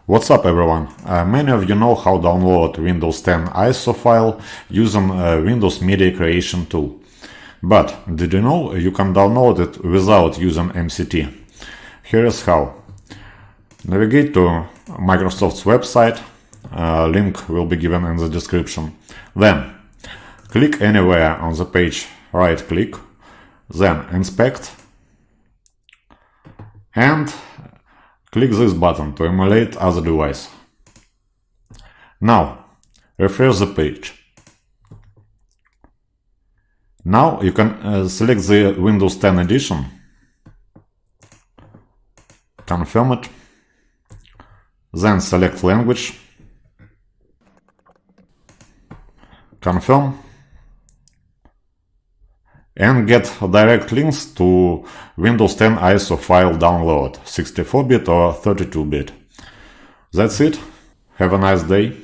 What's up everyone? Many of you know how to download Windows 10 ISO file using Windows Media Creation tool. But did you know you can download it without using MCT? Here is how. Navigate to Microsoft's website, link will be given in the description. Then click anywhere on the page, right click, then inspect, and click this button to emulate other device. Now refresh the page. Now you can select the Windows 10 edition, confirm it, then select language, confirm, and get direct links to Windows 10 ISO file download, 64-bit or 32-bit. That's it. Have a nice day.